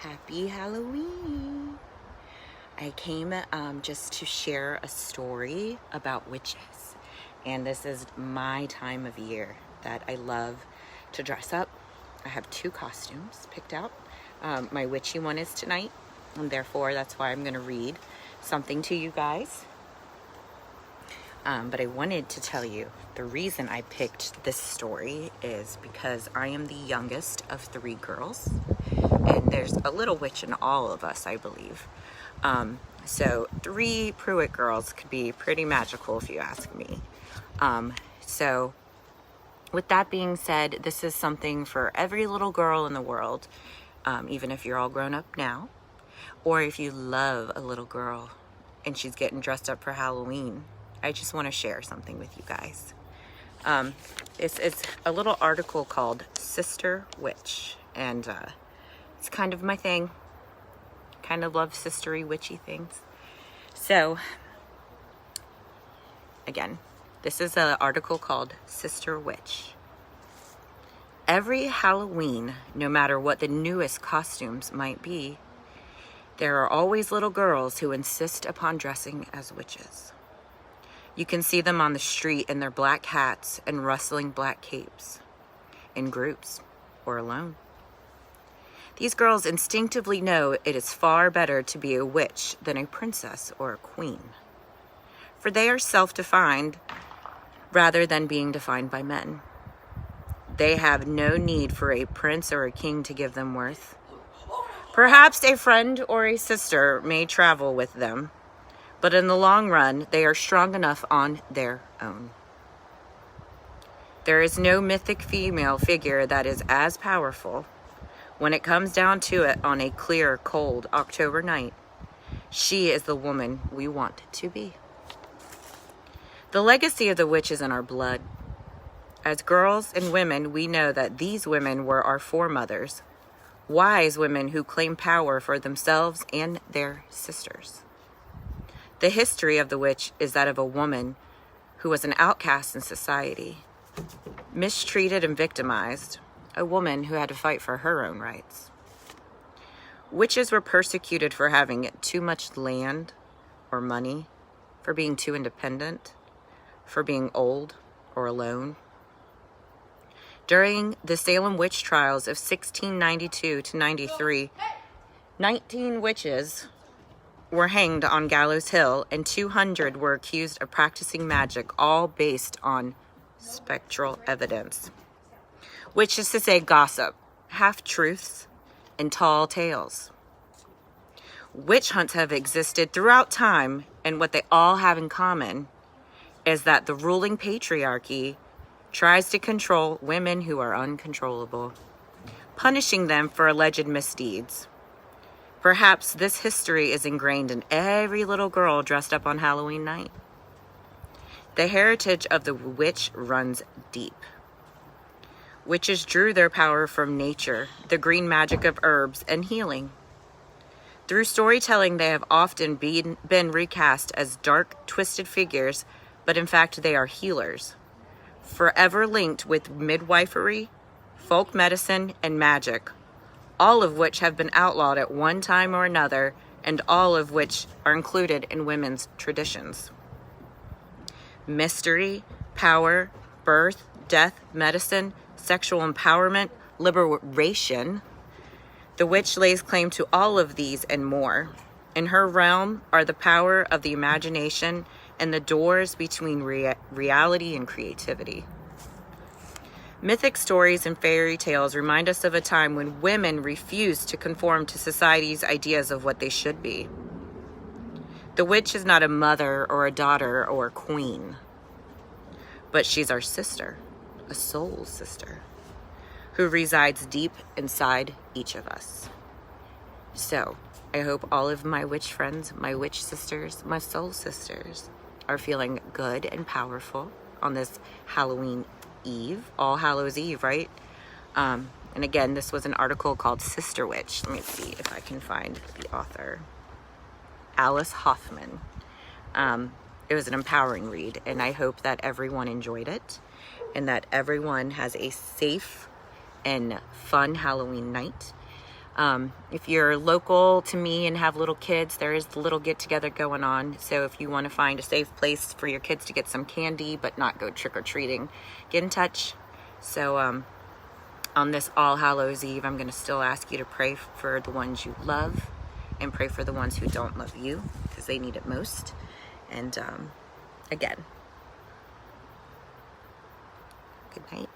Happy Halloween. I came just to share a story about witches. And this is my time of year that I love to dress up. I have two costumes picked out. My witchy one is tonight, and therefore that's why I'm going to read something to you guys. But I wanted to tell you the reason I picked this story is because I am the youngest of three girls, and there's a little witch in all of us, I believe. So three Pruitt girls could be pretty magical if you ask me. So with that being said, this is something for every little girl in the world, even if you're all grown up now, or if you love a little girl and she's getting dressed up for Halloween. I just want to share something with you guys. It's a little article called Sister Witch, and it's kind of my thing. Kind of love sistery witchy things. So, again, this is an article called Sister Witch. Every Halloween, no matter what the newest costumes might be, there are always little girls who insist upon dressing as witches. You can see them on the street in their black hats and rustling black capes, in groups or alone. These girls instinctively know it is far better to be a witch than a princess or a queen, for they are self-defined rather than being defined by men. They have no need for a prince or a king to give them worth. Perhaps a friend or a sister may travel with them, but in the long run, they are strong enough on their own. There is no mythic female figure that is as powerful. When it comes down to it on a clear, cold October night, she is the woman we want to be. The legacy of the witch is in our blood. As girls and women, we know that these women were our foremothers, wise women who claim power for themselves and their sisters. The history of the witch is that of a woman who was an outcast in society, mistreated and victimized, a woman who had to fight for her own rights. Witches were persecuted for having too much land or money, for being too independent, for being old or alone. During the Salem witch trials of 1692 to 93, 19 witches were hanged on Gallows Hill, and 200 were accused of practicing magic, all based on spectral evidence, which is to say gossip, half-truths, and tall tales. Witch hunts have existed throughout time, and what they all have in common is that the ruling patriarchy tries to control women who are uncontrollable, punishing them for alleged misdeeds. Perhaps this history is ingrained in every little girl dressed up on Halloween night. The heritage of the witch runs deep. Witches drew their power from nature, the green magic of herbs, and healing. Through storytelling, they have often been recast as dark, twisted figures, but in fact they are healers, forever linked with midwifery, folk medicine, and magic, all of which have been outlawed at one time or another, and all of which are included in women's traditions. Mystery, power, birth, death, medicine, sexual empowerment, liberation. The witch lays claim to all of these and more. In her realm are the power of the imagination and the doors between reality and creativity. Mythic stories and fairy tales remind us of a time when women refused to conform to society's ideas of what they should be. The witch is not a mother or a daughter or a queen, but she's our sister, a soul sister, who resides deep inside each of us. So, I hope all of my witch friends, my witch sisters, my soul sisters are feeling good and powerful on this Halloween Eve, All Hallows Eve, right? And again, this was an article called Sister Witch. Let me see if I can find the author. Alice Hoffman. It was an empowering read, and I hope that everyone enjoyed it and that everyone has a safe and fun Halloween night. If you're local to me and have little kids, there is the little get together going on. So if you want to find a safe place for your kids to get some candy but not go trick-or-treating, get in touch. So on this All Hallows Eve, I'm going to still ask you to pray for the ones you love and pray for the ones who don't love you, because they need it most. And again, good night.